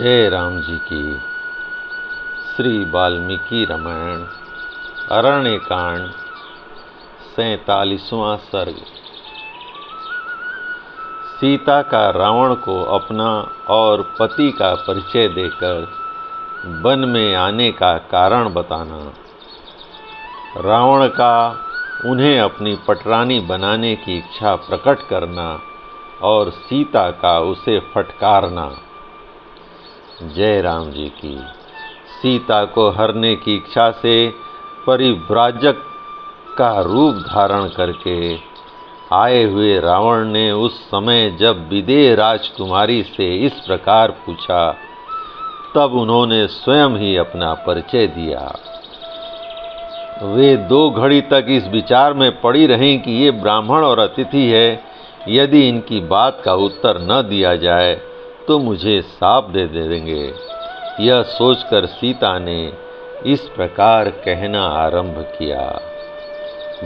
जय राम जी की। श्री वाल्मीकि रामायण अरण्य कांड 47वां सर्ग। सीता का रावण को अपना और पति का परिचय देकर वन में आने का कारण बताना। रावण का उन्हें अपनी पटरानी बनाने की इच्छा प्रकट करना और सीता का उसे फटकारना। जय राम जी की। सीता को हरने की इच्छा से परिव्राजक का रूप धारण करके आए हुए रावण ने उस समय जब विदेह राजकुमारी से इस प्रकार पूछा, तब उन्होंने स्वयं ही अपना परिचय दिया। वे 2 घड़ी तक इस विचार में पड़ी रहीं कि ये ब्राह्मण और अतिथि है, यदि इनकी बात का उत्तर न दिया जाए तो मुझे शाप दे देंगे। यह सोचकर सीता ने इस प्रकार कहना आरंभ किया।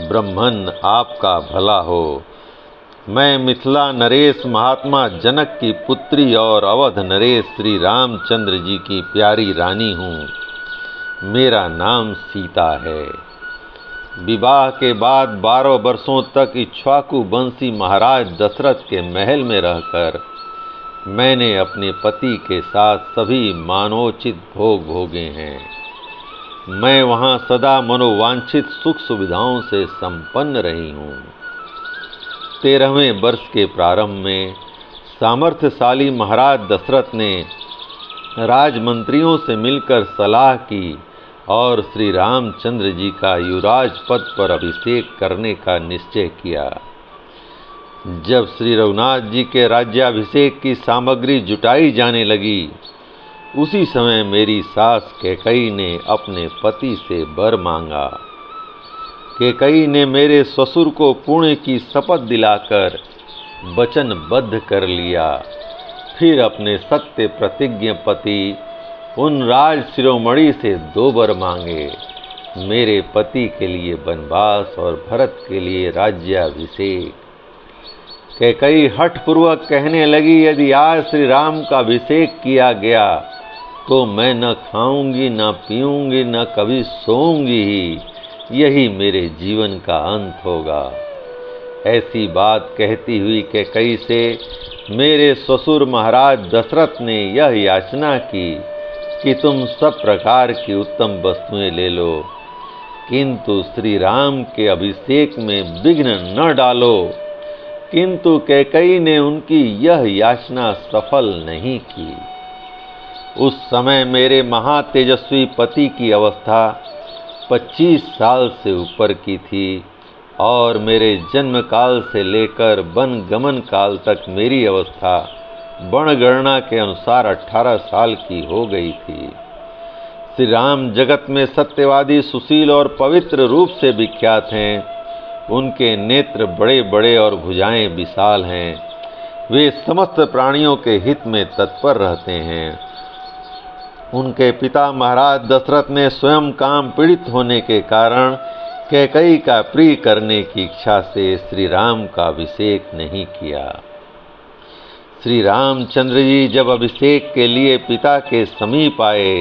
ब्रह्मन आपका भला हो। मैं मिथिला नरेश महात्मा जनक की पुत्री और अवध नरेश श्री रामचंद्र जी की प्यारी रानी हूँ। मेरा नाम सीता है। विवाह के बाद 12 वर्षों तक इक्ष्वाकु वंशी महाराज दशरथ के महल में रहकर मैंने अपने पति के साथ सभी मानवोचित भोग भोगे हैं। मैं वहाँ सदा मनोवांछित सुख सुविधाओं से संपन्न रही हूँ। 13वें वर्ष के प्रारंभ में सामर्थ्यशाली महाराज दशरथ ने राजमंत्रियों से मिलकर सलाह की और श्री रामचंद्र जी का युवराज पद पर अभिषेक करने का निश्चय किया। जब श्री रघुनाथ जी के राज्याभिषेक की सामग्री जुटाई जाने लगी, उसी समय मेरी सास कैकई ने अपने पति से वर मांगा। कैकई ने मेरे ससुर को पुण्य की शपथ दिलाकर वचनबद्ध कर लिया। फिर अपने सत्य प्रतिज्ञ पति उन राज शिरोमणि से 2 वर मांगे, मेरे पति के लिए वनवास और भरत के लिए राज्याभिषेक। कैकई हठपूर्वक कहने लगी, यदि आज श्री राम का अभिषेक किया गया तो मैं न खाऊंगी, न पीऊंगी, न कभी सोऊंगी ही। यही मेरे जीवन का अंत होगा। ऐसी बात कहती हुई कैकई से मेरे ससुर महाराज दशरथ ने यह याचना की कि तुम सब प्रकार की उत्तम वस्तुएं ले लो, किंतु श्री राम के अभिषेक में विघ्न न डालो। किंतु कैकई ने उनकी यह याचना सफल नहीं की। उस समय मेरे महातेजस्वी पति की अवस्था 25 साल से ऊपर की थी और मेरे जन्म काल से लेकर वन गमन काल तक मेरी अवस्था वर्णगणना के अनुसार 18 साल की हो गई थी। श्री राम जगत में सत्यवादी, सुशील और पवित्र रूप से विख्यात हैं। उनके नेत्र बड़े बड़े और भुजाएं विशाल हैं। वे समस्त प्राणियों के हित में तत्पर रहते हैं। उनके पिता महाराज दशरथ ने स्वयं काम पीड़ित होने के कारण कैकई का प्रिय करने की इच्छा से श्री राम का अभिषेक नहीं किया। श्री रामचंद्र जी जब अभिषेक के लिए पिता के समीप आए,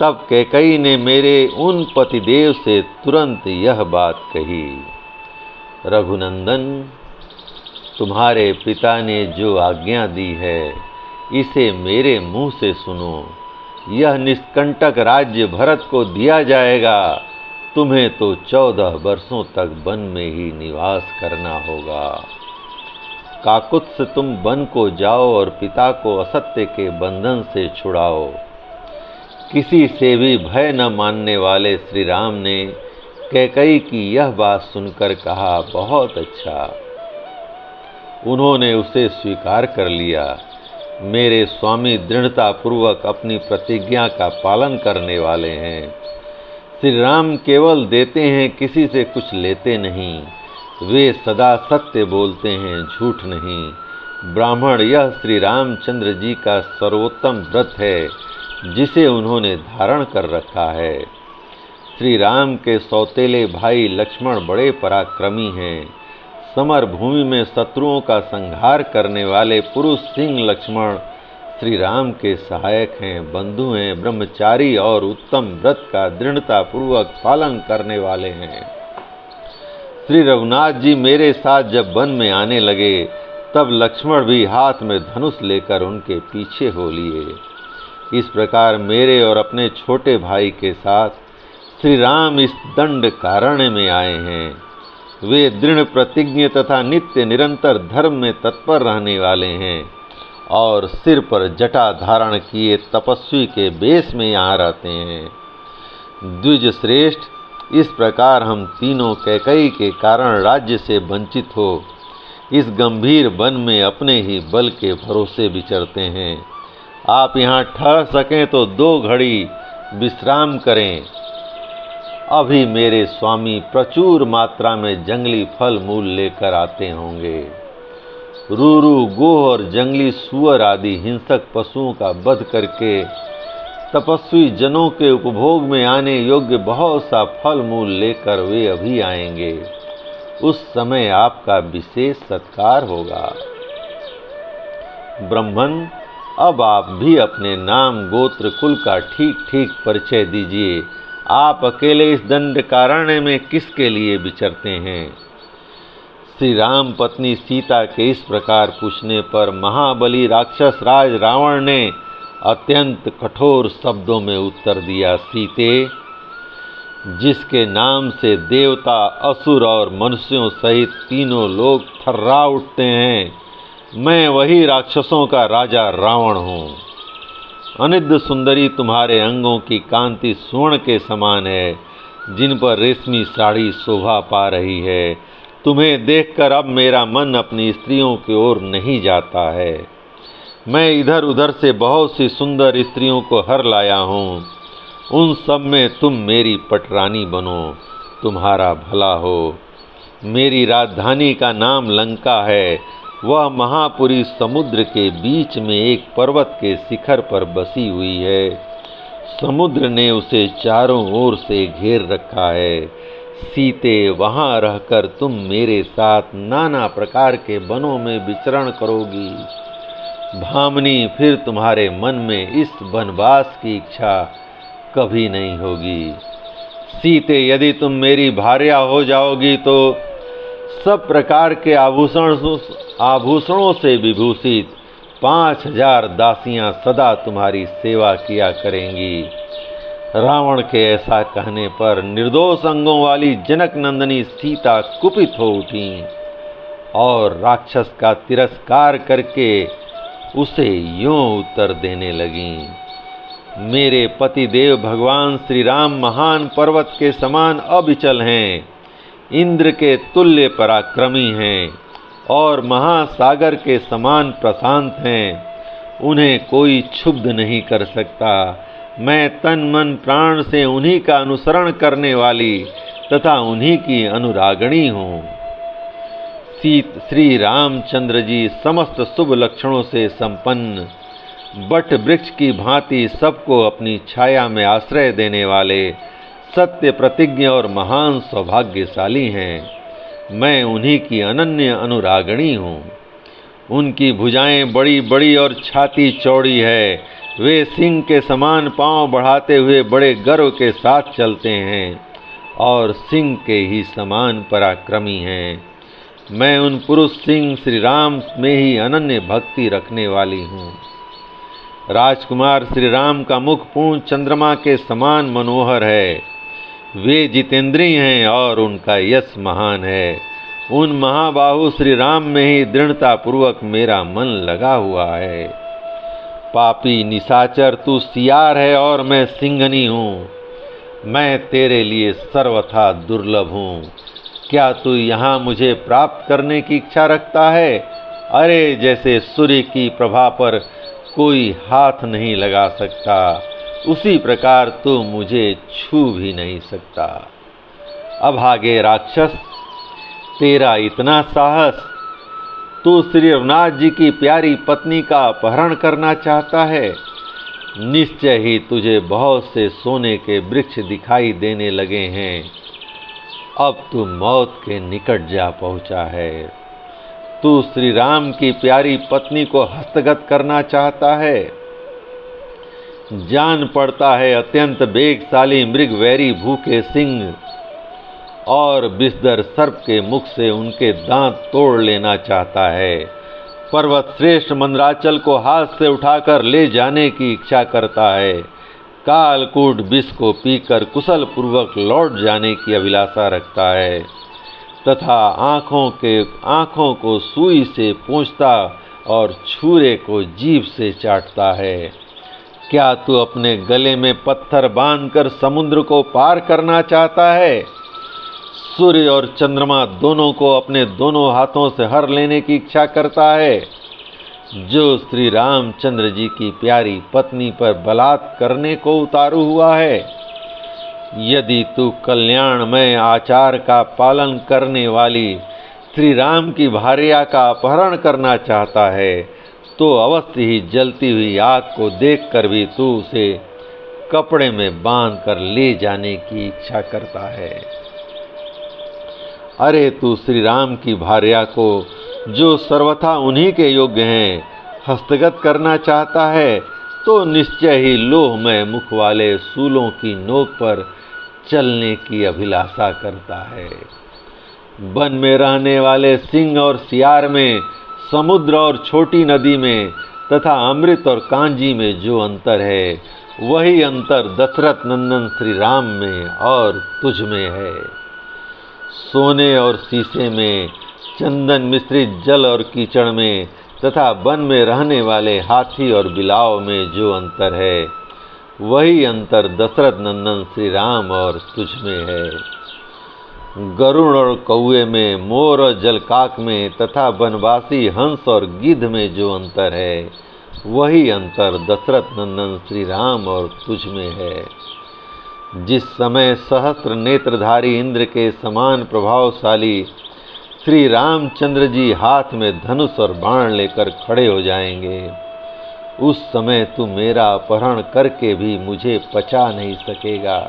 तब कैकई ने मेरे उन पतिदेव से तुरंत यह बात कही, रघुनंदन, तुम्हारे पिता ने जो आज्ञा दी है इसे मेरे मुंह से सुनो। यह निष्कंटक राज्य भरत को दिया जाएगा। तुम्हें तो 14 वर्षों तक वन में ही निवास करना होगा। काकुत्स तुम वन को जाओ और पिता को असत्य के बंधन से छुड़ाओ। किसी से भी भय न मानने वाले श्री राम ने कैकई की यह बात सुनकर कहा, बहुत अच्छा। उन्होंने उसे स्वीकार कर लिया। मेरे स्वामी दृढ़ता पूर्वक अपनी प्रतिज्ञा का पालन करने वाले हैं। श्री राम केवल देते हैं, किसी से कुछ लेते नहीं। वे सदा सत्य बोलते हैं, झूठ नहीं। ब्राह्मण यह श्री रामचंद्र जी का सर्वोत्तम व्रत है, जिसे उन्होंने धारण कर रखा है। श्री राम के सौतेले भाई लक्ष्मण बड़े पराक्रमी हैं। समर भूमि में शत्रुओं का संहार करने वाले पुरुष सिंह लक्ष्मण श्री राम के सहायक हैं, बंधु हैं, ब्रह्मचारी और उत्तम व्रत का दृढ़ता पूर्वक पालन करने वाले हैं। श्री रघुनाथ जी मेरे साथ जब वन में आने लगे तब लक्ष्मण भी हाथ में धनुष लेकर उनके पीछे हो लिए। इस प्रकार मेरे और अपने छोटे भाई के साथ श्री राम इस दंड कारण्य में आए हैं। वे दृढ़ प्रतिज्ञ तथा नित्य निरंतर धर्म में तत्पर रहने वाले हैं और सिर पर जटा धारण किए तपस्वी के वेश में यहाँ रहते हैं। द्विज श्रेष्ठ, इस प्रकार हम तीनों कैकेयी के कारण राज्य से वंचित हो इस गंभीर वन में अपने ही बल के भरोसे विचरते हैं। आप यहाँ ठहर सकें तो 2 घड़ी विश्राम करें। अभी मेरे स्वामी प्रचुर मात्रा में जंगली फल मूल लेकर आते होंगे। रूरू, गोह और जंगली सुअर आदि हिंसक पशुओं का वध करके तपस्वी जनों के उपभोग में आने योग्य बहुत सा फल मूल लेकर वे अभी आएंगे। उस समय आपका विशेष सत्कार होगा। ब्राह्मण, अब आप भी अपने नाम गोत्र कुल का ठीक ठीक परिचय दीजिए। आप अकेले इस दंड कारण्य में किसके लिए विचरते हैं? श्री राम पत्नी सीता के इस प्रकार पूछने पर महाबली राक्षस राज रावण ने अत्यंत कठोर शब्दों में उत्तर दिया, सीते, जिसके नाम से देवता, असुर और मनुष्यों सहित तीनों लोग थर्रा उठते हैं, मैं वही राक्षसों का राजा रावण हूँ। अनिद्य सुंदरी तुम्हारे अंगों की कांति स्वर्ण के समान है, जिन पर रेशमी साड़ी शोभा पा रही है। तुम्हें देखकर अब मेरा मन अपनी स्त्रियों की ओर नहीं जाता है। मैं इधर उधर से बहुत सी सुंदर स्त्रियों को हर लाया हूँ। उन सब में तुम मेरी पटरानी बनो, तुम्हारा भला हो। मेरी राजधानी का नाम लंका है। वह महापुरी समुद्र के बीच में एक पर्वत के शिखर पर बसी हुई है। समुद्र ने उसे चारों ओर से घेर रखा है। सीते, वहाँ रहकर तुम मेरे साथ नाना प्रकार के वनों में विचरण करोगी। भामिनी, फिर तुम्हारे मन में इस वनवास की इच्छा कभी नहीं होगी। सीते, यदि तुम मेरी भार्या हो जाओगी तो सब प्रकार के आभूषणों से विभूषित 5000 दासियां सदा तुम्हारी सेवा किया करेंगी। रावण के ऐसा कहने पर निर्दोष अंगों वाली जनक नंदिनी सीता कुपित हो उठी और राक्षस का तिरस्कार करके उसे यूं उत्तर देने लगीं, मेरे पति देव भगवान श्री राम महान पर्वत के समान अविचल हैं, इंद्र के तुल्य पराक्रमी हैं और महासागर के समान प्रशांत हैं। उन्हें कोई क्षुब्ध नहीं कर सकता। मैं तन मन प्राण से उन्हीं का अनुसरण करने वाली तथा उन्हीं की अनुरागिणी हूँ। श्री रामचंद्र जी समस्त शुभ लक्षणों से संपन्न, बट वृक्ष की भांति सबको अपनी छाया में आश्रय देने वाले सत्य प्रतिज्ञ और महान सौभाग्यशाली हैं। मैं उन्हीं की अनन्य अनुरागिणी हूँ। उनकी भुजाएं बड़ी बड़ी और छाती चौड़ी है। वे सिंह के समान पांव बढ़ाते हुए बड़े गर्व के साथ चलते हैं और सिंह के ही समान पराक्रमी हैं। मैं उन पुरुष सिंह श्री राम में ही अनन्य भक्ति रखने वाली हूँ। राजकुमार श्री राम का मुख पूर्ण चंद्रमा के समान मनोहर है। वे जितेंद्रिय हैं और उनका यश महान है। उन महाबाहु श्री राम में ही दृढ़ता पूर्वक मेरा मन लगा हुआ है। पापी निशाचर, तू सियार है और मैं सिंघनी हूँ। मैं तेरे लिए सर्वथा दुर्लभ हूँ। क्या तू यहाँ मुझे प्राप्त करने की इच्छा रखता है? अरे, जैसे सूर्य की प्रभा पर कोई हाथ नहीं लगा सकता, उसी प्रकार तू मुझे छू भी नहीं सकता। अभागे राक्षस, तेरा इतना साहस! तू श्री रघुनाथ जी की प्यारी पत्नी का अपहरण करना चाहता है। निश्चय ही तुझे बहुत से सोने के वृक्ष दिखाई देने लगे हैं। अब तू मौत के निकट जा पहुंचा है। तू श्री राम की प्यारी पत्नी को हस्तगत करना चाहता है। जान पड़ता है अत्यंत वेगशाली मृग वैरी भूखे सिंह और विषधर सर्प के मुख से उनके दांत तोड़ लेना चाहता है। पर्वत श्रेष्ठ मंदराचल को हाथ से उठाकर ले जाने की इच्छा करता है। कालकूट विष को पीकर कुशल पूर्वक लौट जाने की अभिलाषा रखता है तथा आँखों को सुई से पोंछता और छुरे को जीभ से चाटता है। क्या तू अपने गले में पत्थर बांधकर समुद्र को पार करना चाहता है? सूर्य और चंद्रमा दोनों को अपने दोनों हाथों से हर लेने की इच्छा करता है। जो श्री रामचंद्र जी की प्यारी पत्नी पर बलात्कार करने को उतारू हुआ है। यदि तू कल्याणमय आचार का पालन करने वाली श्री राम की भार्या का अपहरण करना चाहता है तो अवश्य ही जलती हुई आग को देखकर भी तू उसे कपड़े में बांधकर ले जाने की इच्छा करता है। अरे तू श्री राम की भार्या को, जो सर्वथा उन्हीं के योग्य हैं, हस्तगत करना चाहता है तो निश्चय ही लोहमय मुख वाले शूलों की नोक पर चलने की अभिलाषा करता है। वन में रहने वाले सिंह और सियार में, समुद्र और छोटी नदी में तथा अमृत और कांजी में जो अंतर है, वही अंतर दशरथ नंदन श्री राम में और तुझ में है। सोने और शीशे में, चंदन मिश्रित जल और कीचड़ में तथा वन में रहने वाले हाथी और बिलाव में जो अंतर है, वही अंतर दशरथ नंदन श्री राम और तुझ में है। गरुड़ और कौए में, मोर और जलकाक में तथा वनवासी हंस और गिद्ध में जो अंतर है, वही अंतर दशरथ नंदन श्री राम और तुझ में है। जिस समय सहस्त्र नेत्रधारी इंद्र के समान प्रभावशाली श्री रामचंद्र जी हाथ में धनुष और बाण लेकर खड़े हो जाएंगे, उस समय तू मेरा अपहरण करके भी मुझे पचा नहीं सकेगा।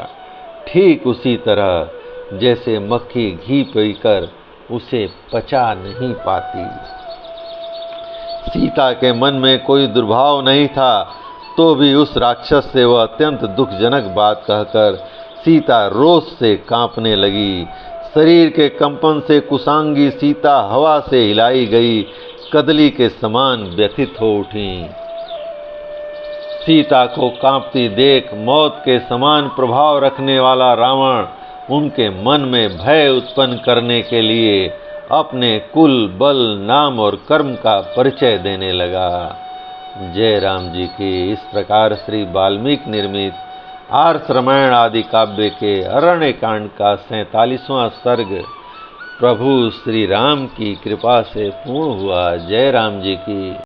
ठीक उसी तरह जैसे मक्खी घी पीकर उसे पचा नहीं पाती। सीता के मन में कोई दुर्भाव नहीं था, तो भी उस राक्षस से वह अत्यंत दुखजनक बात कहकर सीता रोष से कांपने लगी। शरीर के कंपन से कुशांगी सीता हवा से हिलाई गई कदली के समान व्यथित हो उठी। सीता को कांपती देख मौत के समान प्रभाव रखने वाला रावण उनके मन में भय उत्पन्न करने के लिए अपने कुल, बल, नाम और कर्म का परिचय देने लगा। जय राम जी की। इस प्रकार श्री वाल्मीकि निर्मित आर्ष रामायण आदि काव्य के अरण्य कांड का 47वां सर्ग प्रभु श्री राम की कृपा से पूर्ण हुआ। जय राम जी की।